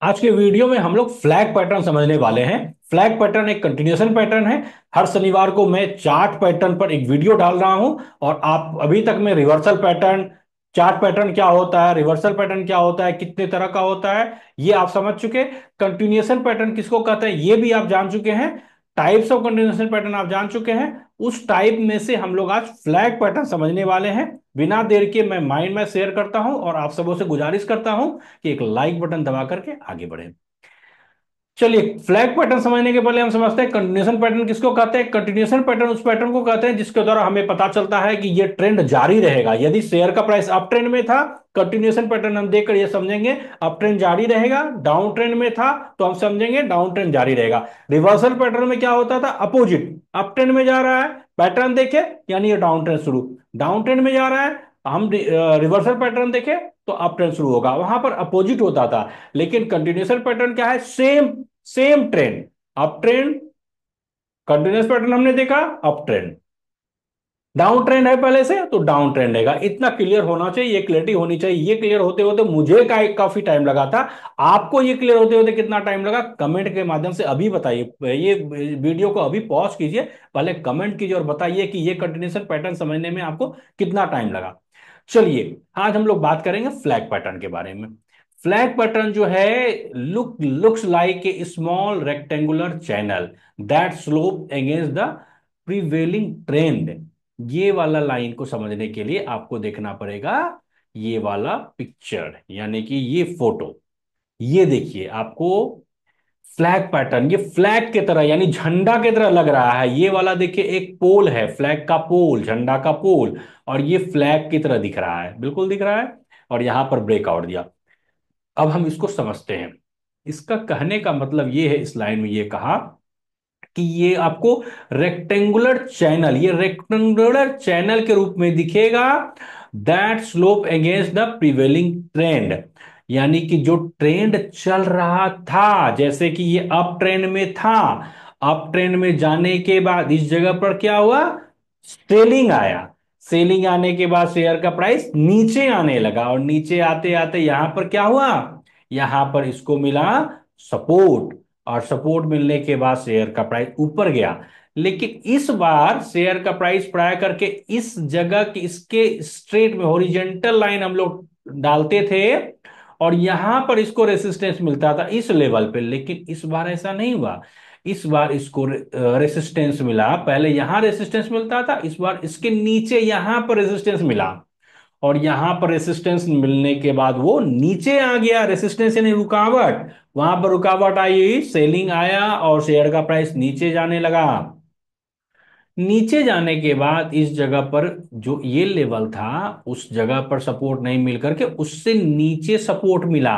आज के वीडियो में हम लोग फ्लैग पैटर्न समझने वाले हैं। फ्लैग पैटर्न एक कंटिन्यूएशन पैटर्न है। हर शनिवार को मैं चार्ट पैटर्न पर एक वीडियो डाल रहा हूं। और आप अभी तक में रिवर्सल पैटर्न, चार्ट पैटर्न क्या होता है, रिवर्सल पैटर्न क्या होता है, कितने तरह का होता है, ये आप समझ चुके। कंटिन्यूएशन पैटर्न किसको कहते हैं ये भी आप जान चुके हैं। टाइप्स ऑफ कंटिन्यूएशन पैटर्न आप जान चुके हैं। उस टाइप में से हम लोग आज फ्लैग पैटर्न समझने वाले हैं। बिना देर के मैं माइंड में शेयर करता हूं और आप सबों से गुजारिश करता हूं कि एक लाइक बटन दबा करके आगे बढ़े। चलिए, फ्लैग पैटर्न समझने के पहले हम समझते हैं कंटिन्यूएशन पैटर्न किसको कहते हैं। कंटिन्यूएशन पैटर्न उस पैटर्न को कहते हैं जिसके द्वारा हमें पता चलता है कि ये ट्रेंड जारी रहेगा। यदि शेयर का प्राइस अप ट्रेंड में था, कंटिन्यूएशन पैटर्न हम देखकर ये समझेंगे अप ट्रेंड जारी रहेगा। डाउन ट्रेंड में था तो हम समझेंगे डाउन ट्रेंड जारी रहेगा। रिवर्सल पैटर्न में क्या होता था, अपोजिट, अप ट्रेंड में जा रहा है, पैटर्न देखे यानी ये डाउन ट्रेंड शुरू, डाउन ट्रेंड में जा रहा है, हम रिवर्सल पैटर्न देखे तो अप ट्रेंड शुरू होगा, वहां पर अपोजिट होता था। लेकिन कंटिन्यूएशन पैटर्न क्या है, same same trend, up trend, continuous pattern हमने देखा, अप ट्रेंड, डाउन ट्रेंड है पहले से तो डाउन ट्रेंड रहेगा। इतना क्लियर होना चाहिए, ये क्लियरिटी होनी चाहिए। ये क्लियर होते होते मुझे काफी टाइम लगा था। आपको ये क्लियर होते होते कितना टाइम लगा, कमेंट के माध्यम से अभी बताइए। ये वीडियो को अभी पॉज कीजिए, पहले कमेंट कीजिए और बताइए कि ये कंटिन्यूशन पैटर्न समझने में आपको कितना टाइम लगा। चलिए, आज हम लोग बात करेंगे फ्लैग पैटर्न के बारे में। फ्लैग पैटर्न जो है, looks like a small rectangular channel that slope against the prevailing trend. ये वाला लाइन को समझने के लिए आपको देखना पड़ेगा ये वाला पिक्चर, यानी कि ये फोटो। ये देखिए आपको फ्लैग पैटर्न, ये फ्लैग की तरह यानी झंडा की तरह लग रहा है। ये वाला देखिए एक पोल है, फ्लैग का पोल, झंडा का पोल, और ये फ्लैग की तरह दिख रहा है, बिल्कुल दिख रहा है। और यहां पर ब्रेकआउट दिया। अब हम इसको समझते हैं। इसका कहने का मतलब ये है, इस लाइन में ये कहा कि ये आपको रेक्टेंगुलर चैनल, ये रेक्टेंगुलर चैनल के रूप में दिखेगा that slope against the prevailing trend. यानी कि जो ट्रेंड चल रहा था, जैसे कि ये अप ट्रेंड में था, अप ट्रेंड में जाने के बाद इस जगह पर क्या हुआ, सेलिंग आया। सेलिंग आने के बाद शेयर का प्राइस नीचे आने लगा, और नीचे आते आते यहां पर क्या हुआ, यहां पर इसको मिला सपोर्ट, और सपोर्ट मिलने के बाद शेयर का प्राइस ऊपर गया। लेकिन इस बार शेयर का प्राइस प्राय करके इस जगह की, इसके स्ट्रेट में हॉरिजेंटल लाइन हम लोग डालते थे, और यहां पर इसको रेसिस्टेंस मिलता था इस लेवल पे। लेकिन इस बार ऐसा नहीं हुआ। इस बार इसको रेसिस्टेंस मिला, पहले यहां रेसिस्टेंस मिलता था, इस बार इसके नीचे यहां पर रेसिस्टेंस मिला, और यहां पर रेसिस्टेंस मिलने के बाद वो नीचे आ गया। रेसिस्टेंस यानी रुकावट, वहां पर रुकावट आई, सेलिंग आया और शेयर का प्राइस नीचे जाने लगा। नीचे जाने के बाद इस जगह पर जो ये लेवल था, उस जगह पर सपोर्ट नहीं मिल करके उससे नीचे सपोर्ट मिला,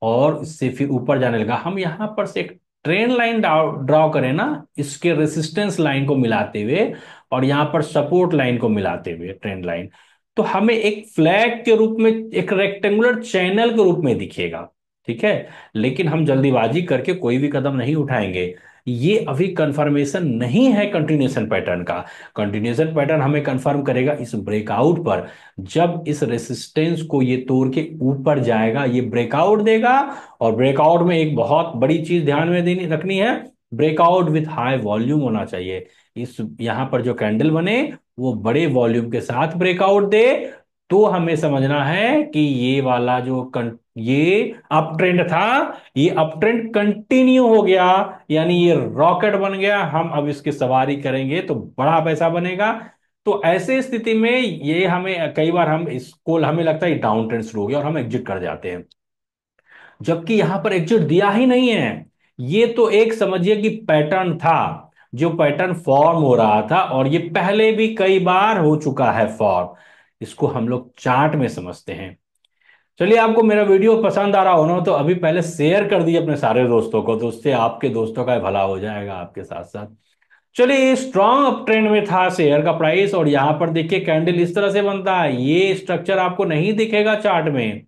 और इससे फिर ऊपर जाने लगा। हम यहां पर से एक ट्रेन लाइन ड्रॉ करें ना, इसके रेसिस्टेंस लाइन को मिलाते हुए और यहां पर सपोर्ट लाइन को मिलाते हुए ट्रेंड लाइन, तो हमें एक फ्लैग के रूप में, एक रेक्टेंगुलर चैनल के रूप में दिखेगा। ठीक है, लेकिन हम जल्दीबाजी करके कोई भी कदम नहीं उठाएंगे। ये अभी कंफर्मेशन नहीं है कंटिन्यूएशन पैटर्न का। कंटिन्यूएशन पैटर्न हमें कंफर्म करेगा इस ब्रेकआउट पर। जब इस रेसिस्टेंस को ये तोड़ के ऊपर जाएगा, ये ब्रेकआउट देगा। और ब्रेकआउट में एक बहुत बड़ी चीज ध्यान में देनी रखनी है, ब्रेकआउट विथ हाई वॉल्यूम होना चाहिए। इस यहां पर जो कैंडल बने वो बड़े वॉल्यूम के साथ ब्रेकआउट दे, तो हमें समझना है कि ये वाला जो ये अप ट्रेंड था, ये अप ट्रेंड कंटिन्यू हो गया, यानी ये रॉकेट बन गया। हम अब इसकी सवारी करेंगे तो बड़ा पैसा बनेगा। तो ऐसे स्थिति में ये हमें कई बार हम इसको, हमें लगता है डाउन ट्रेंड शुरू हो गया और हम एग्जिट कर जाते हैं, जबकि यहां पर एग्जिट दिया ही नहीं है। ये तो एक समझिए कि पैटर्न था, जो पैटर्न फॉर्म हो रहा था, और ये पहले भी कई बार हो चुका है फॉर्म। इसको हम लोग चार्ट में समझते हैं। चलिए, आपको मेरा वीडियो पसंद आ रहा हो ना, तो अभी पहले शेयर कर दिए अपने सारे दोस्तों को, तो उससे आपके दोस्तों का भला हो जाएगा आपके साथ साथ। चलिए, स्ट्रॉन्ग अप ट्रेंड में था शेयर का प्राइस, और यहां पर देखिए कैंडल इस तरह से बनता है। ये स्ट्रक्चर आपको नहीं दिखेगा चार्ट में,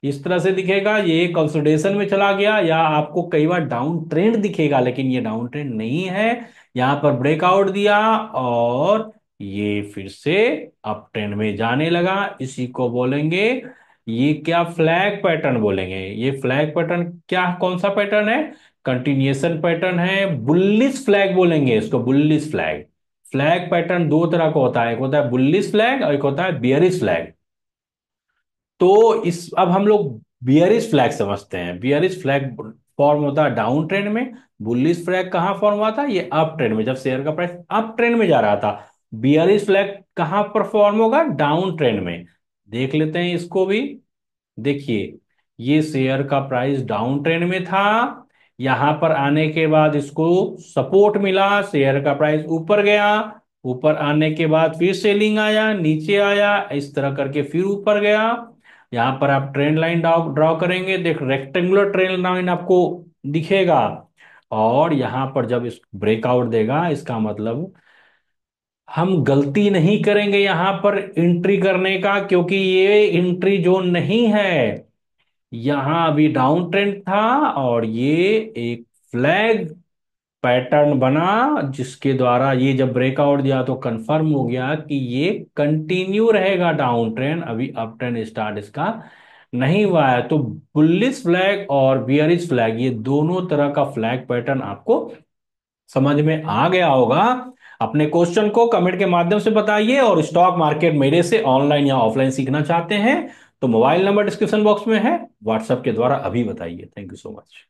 इस तरह से दिखेगा, ये कंसोलिडेशन में चला गया, या आपको कई बार डाउन ट्रेंड दिखेगा, लेकिन ये डाउन ट्रेंड नहीं है। यहां पर ब्रेकआउट दिया और ये फिर से अप ट्रेंड में जाने लगा, इसी को बोलेंगे ये क्या फ्लैग पैटर्न बोलेंगे, ये फ्लैग पैटर्न क्या, कौन सा पैटर्न है, कंटिन्यूएशन पैटर्न है, बुल्लिश फ्लैग बोलेंगे इसको, बुल्लिश फ्लैग। फ्लैग पैटर्न दो तरह का होता है, एक होता है बुल्लिश फ्लैग और एक होता है बियरिश फ्लैग। तो इस अब हम लोग बियरिश फ्लैग समझते हैं। बियरिश फ्लैग फॉर्म होता है डाउन ट्रेंड में। बुलिश फ्लैग कहाँ फॉर्म हुआ था, ये अप ट्रेंड में, जब शेयर का प्राइस अप ट्रेंड में जा रहा था। बियरिश फ्लैग कहाँ पर फॉर्म होगा, डाउन ट्रेंड में। देख लेते हैं इसको भी। देखिए, ये शेयर का प्राइस डाउन ट्रेंड में था, यहां पर आने के बाद इसको सपोर्ट मिला, शेयर का प्राइस ऊपर गया, ऊपर आने के बाद फिर सेलिंग आया, नीचे आया, इस तरह करके फिर ऊपर गया। यहां पर आप ट्रेंड लाइन ड्रॉ ड्रॉ करेंगे, देख रेक्टेंगुलर ट्रेंड लाइन आपको दिखेगा। और यहां पर जब इस ब्रेकआउट देगा, इसका मतलब हम गलती नहीं करेंगे यहां पर एंट्री करने का, क्योंकि ये एंट्री जोन नहीं है। यहां अभी डाउन ट्रेंड था और ये एक फ्लैग पैटर्न बना, जिसके द्वारा ये जब ब्रेकआउट दिया तो कंफर्म हो गया कि ये कंटिन्यू रहेगा डाउन ट्रेंड, अभी अप ट्रेंड स्टार्ट इसका नहीं हुआ है। तो बुलिश फ्लैग और बियरिश फ्लैग, ये दोनों तरह का फ्लैग पैटर्न आपको समझ में आ गया होगा। अपने क्वेश्चन को कमेंट के माध्यम से बताइए, और स्टॉक मार्केट मेरे से ऑनलाइन या ऑफलाइन सीखना चाहते हैं तो मोबाइल नंबर डिस्क्रिप्शन बॉक्स में है, व्हाट्सएप के द्वारा अभी बताइए। Thank you so much.